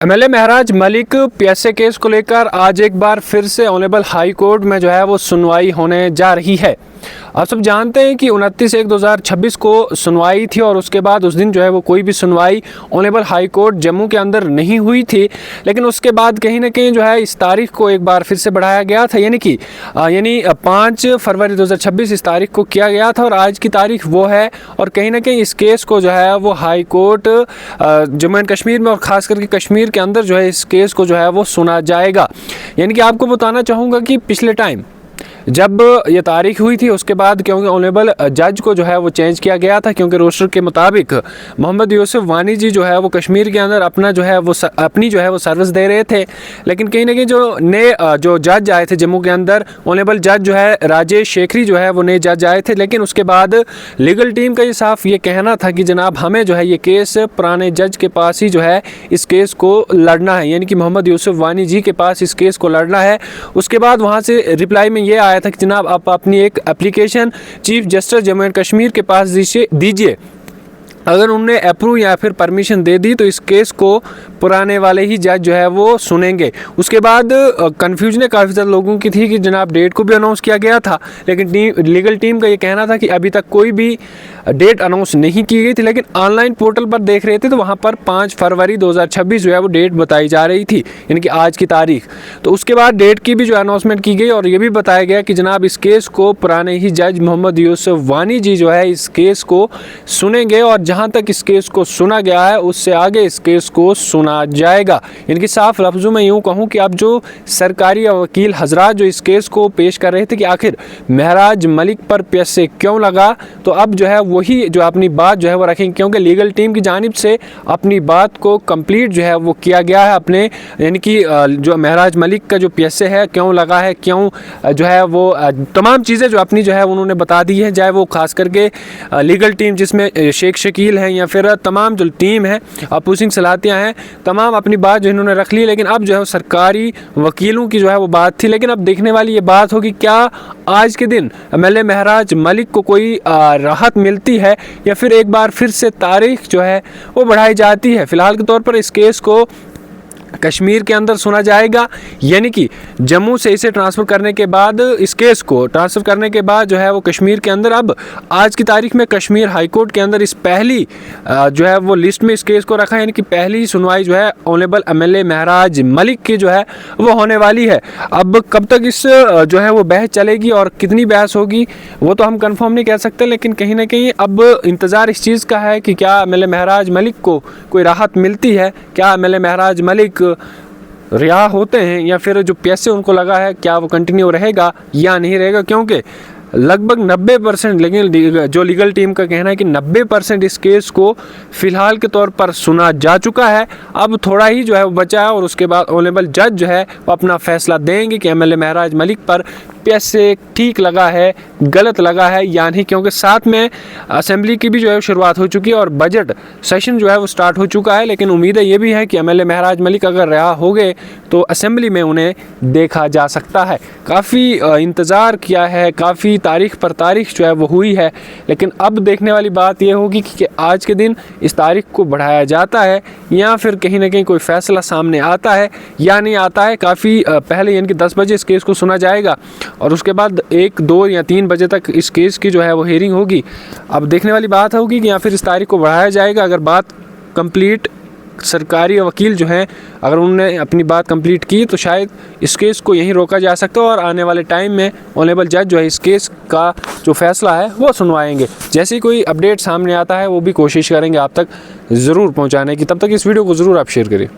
MLA महराज Malik PSA case को लेकर आज एक बार फिर से ऑनरेबल हाई कोर्ट में जो है वो सुनवाई होने जा रही है। आप सब जानते हैं कि 29/1/2026 को सुनवाई थी और उसके बाद उस दिन जो है वो कोई भी सुनवाई ऑनरेबल हाई कोर्ट जम्मू के अंदर नहीं हुई थी। लेकिन उसके बाद कहीं ना कहीं जो है इस तारीख को एक बार फिर से बढ़ाया गया था, यानी 5 फरवरी 2026 इस तारीख को किया गया था और आज की तारीख वो है। और कहीं ना कहीं इस केस को जो है वो high court Jammu and Kashmir में और ख़ास करके कश्मीर के अंदर जो है इस केस को जो है वो सुना जाएगा। यानी कि आपको बताना चाहूँगा कि पिछले टाइम जब ये तारीख हुई थी उसके बाद क्योंकि ऑनरेबल जज को जो है वो चेंज किया गया था, क्योंकि रोस्टर के मुताबिक मोहम्मद यूसुफ वानी जी जो है वो कश्मीर के अंदर अपनी जो है वो सर्विस दे रहे थे। लेकिन कहीं ना कहीं जो नए जो जज आए थे जम्मू के अंदर, ऑनरेबल जज जो है राजेश शेखरी जो है वो नए जज आए थे। लेकिन उसके बाद लीगल टीम का ये साफ ये कहना था कि जनाब हमें जो है ये केस पुराने जज के पास ही जो है इस केस को लड़ना है, यानी कि मोहम्मद यूसुफ वानी जी के पास इस केस को लड़ना है। उसके बाद वहाँ से रिप्लाई में ये आया था कि जनाब आप अपनी एक application chief justice Jammu and Kashmir के पास दीजिए। अगर उन्होंने अप्रूव या फिर परमिशन दे दी तो इस केस को पुराने वाले ही जज जो है वो सुनेंगे। उसके बाद कन्फ्यूजन काफ़ी ज़्यादा लोगों की थी कि जनाब डेट को भी अनाउंस किया गया था, लेकिन लीगल टीम का ये कहना था कि अभी तक कोई भी डेट अनाउंस नहीं की गई थी। लेकिन ऑनलाइन पोर्टल पर देख रहे थे तो वहाँ पर 5 फरवरी 2026 जो है वो डेट बताई जा रही थी, यानी कि आज की तारीख। तो उसके बाद डेट की भी जो अनाउंसमेंट की गई और ये भी बताया गया कि जनाब इस केस को पुराने ही जज मोहम्मद यूसुफ वानी जी जो है इस केस को सुनेंगे और जहाँ तक इस केस को सुना गया है उससे आगे इस केस को सुना जाएगा। यानी कि साफ लफ्ज़ों में यूँ कहूँ कि अब जो सरकारी वकील हजरात जो इस केस को पेश कर रहे थे कि आखिर महराज मलिक पर पीएसए क्यों लगा, तो अब जो है वही जो अपनी बात जो है वो रखेंगे, क्योंकि लीगल टीम की जानिब से अपनी बात को कंप्लीट जो है वो किया गया है अपने, यानी कि जो महराज मलिक का जो पीएसए है क्यों लगा है, क्यों जो है वो तमाम चीज़ें जो अपनी जो है उन्होंने बता दी है, चाहे वो खास करके लीगल टीम जिसमें शेख शकील हैं या फिर तमाम जो टीम है अपोजिंग सलाहतियाँ हैं, तमाम अपनी बात जो इन्होंने रख ली। लेकिन अब जो है सरकारी वकीलों की जो है वो बात थी। लेकिन अब देखने वाली ये बात होगी क्या आज के दिन एमएलए महराज मलिक को कोई राहत मिलती है या फिर एक बार फिर से तारीख जो है वो बढ़ाई जाती है। फिलहाल के तौर पर इस केस को कश्मीर के अंदर सुना जाएगा, यानी कि जम्मू से इसे ट्रांसफ़र करने के बाद इस केस को ट्रांसफ़र करने के बाद जो है वो कश्मीर के अंदर अब आज की तारीख में कश्मीर हाई कोर्ट के अंदर इस पहली जो है वो लिस्ट में इस केस को रखा है, यानी कि पहली सुनवाई जो है ऑनरेबल एमएलए महराज मलिक की जो है वो होने वाली है। अब कब तक इस जो है वो बहस चलेगी और कितनी बहस होगी वो तो हम कन्फर्म नहीं कह सकते, लेकिन कहीं ना कहीं अब इंतज़ार इस चीज़ का है कि क्या एमएलए महराज मलिक को कोई राहत मिलती है, क्या एमएलए महराज मलिक रिहा होते हैं या फिर जो पीएसए उनको लगा है क्या वो कंटिन्यू रहेगा या नहीं रहेगा। क्योंकि लगभग 90%, लेकिन जो लीगल टीम का कहना है कि 90% इस केस को फ़िलहाल के तौर पर सुना जा चुका है। अब थोड़ा ही जो है वो बचा है और उसके बाद ऑनरेबल जज जो है वो अपना फैसला देंगे कि एमएलए महराज मलिक पर पीएसए ठीक लगा है, गलत लगा है या नहीं। क्योंकि साथ में असेंबली की भी जो है शुरुआत हो चुकी है और बजट सेशन जो है वो स्टार्ट हो चुका है। लेकिन उम्मीद है ये भी है कि एमएलए महराज मलिक अगर रिहा हो गए तो असेंबली में उन्हें देखा जा सकता है। काफ़ी इंतज़ार किया है, काफ़ी तारीख पर तारीख जो है वो हुई है, लेकिन अब देखने वाली बात ये होगी कि आज के दिन इस तारीख को बढ़ाया जाता है या फिर कहीं ना कहीं कोई फ़ैसला सामने आता है या नहीं आता है। काफ़ी पहले यानी कि 10 बजे इस केस को सुना जाएगा और उसके बाद 1, 2 या 3 बजे तक इस केस की जो है वो हेयरिंग होगी। अब देखने वाली बात होगी कि या फिर इस तारीख को बढ़ाया जाएगा। अगर बात कंप्लीट सरकारी वकील जो हैं अगर उन्होंने अपनी बात कंप्लीट की तो शायद इस केस को यहीं रोका जा सकता है और आने वाले टाइम में ऑनरेबल जज जो है इस केस का जो फैसला है वो सुनवाएंगे। जैसे ही कोई अपडेट सामने आता है वो भी कोशिश करेंगे आप तक ज़रूर पहुंचाने की। तब तक इस वीडियो को ज़रूर आप शेयर करिए।